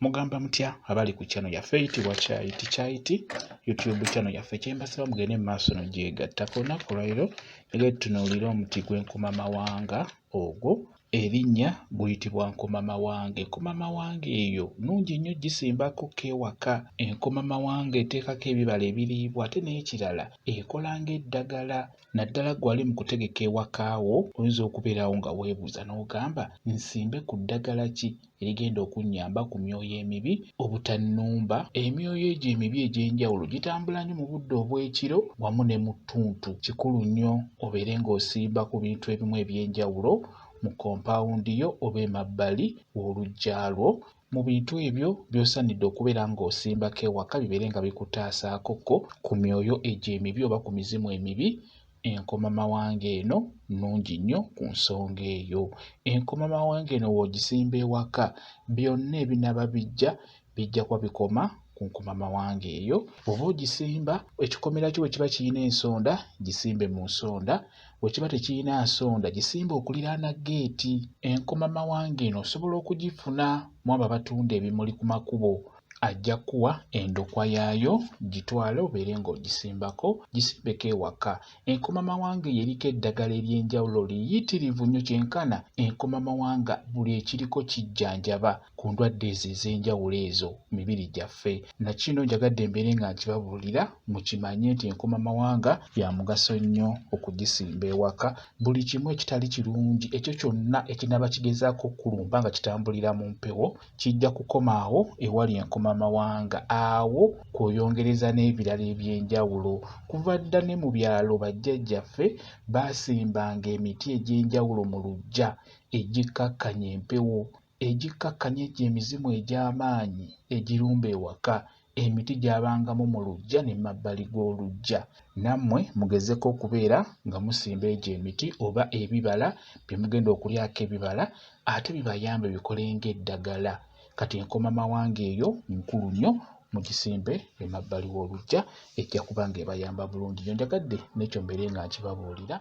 Mugamba mutya abali ku channel yaffe eyitibwa Chaiti YouTube channel yaffe kyembasaba mugende maaso n'ogyegattako olunaku olwaleero era tutunuulira omuti gw'enkomamawanga ogwo erinnya guyitibwa Enkomamawanga. Enkomamawanga eyo nnungi nnyo gisimbako ewaka. Enkomamawanga eteekako ebibala ebiriibwa ate n'ekirala ekola ng'eddagala. Naddala gwali mu kutegeka ewaka wo oyinza okubeerawo nga weebuuza n'ogamba nsimbe ku ddagala ki erigenda okunnyamba ku myoyo emibi obutannumba. Emyoyo egyo emibi egy'enjawulo gitambula nnyo mu budde obw'ekiro wamu ne mu ttuntu. Kikulu nnyo obeere ng'osimba ku bintu ebimu eby'enjawulo mu kompawundi yo oba emabbali w'oluggya lwo. Mu bintu ebyo by'osanidde okubeera ng'osimbako ewaka bibeere nga bikutaasaako ku myoyo egyo emibi oba ku mizimu emibi. Enkomamawanga eno nnungi nnyo ku nsonga eyo. Enkomamawanga eno w'ogisimba ewaka byonna ebinaba bijja kuba bikoma ku nkomamawanga eyo. Bw'oba ogisimba ekikomera kyo bwe kiba kirina ensonda gisimbe mu nsonda, bwe kiba tekirina nsonda gisimbe okuliraana geeti. Enkomamawanga eno osobola okugifuna mu abo abatunda ebimuli ku makubo. Ajja kuwa endokwa yaayo gitwale obeere ng'ogisimbako, gisimbeko ewaka. Enkomamawanga eyo eriko eddagala ery'enjawulo liyitirivu nnyo kyenkana. Enkomamawanga buli ekiriko kijjanjaba ku ndwadde ezo ez'enjawulo ezo mibiri gyaffe. Nakino njagadde mbeere nga nkibabuulira mukimanye nti enkomamawanga ya mugaso nnyo okugisimba ewaka. Buli kimu ekitali kirungi ekyo kyonna ekinaba kigezaako okkulumba nga kitambulira mu mpewo kijja kukoma awo ewali enkomamawanga. Awo kw'oyongereza n'ebirala eby'enjawulo. Kuva dda ne mu byalo bajjajjaffe baasimbanga emiti egy'enjawulo mu luggya egikkakkanya empewo, egikkakkanya egyo emizimu egy'amaanyi egirumba ewaka. Emiti gyabangamu mu luggya n'emabbali g'oluggya. Nammwe mugezeko okubeera nga musimba egyo emiti oba ebibala bye mugenda okulyako ebibala ate bibayambe bikole ng'eddagala. Kati enkomamawanga eyo nkulu nnyo mugisimbe emabbali w'oluggya ejja kuba ng'ebayamba bulungi nnyo. Njagadde n'ekyo mbeere nga nkibabuulira.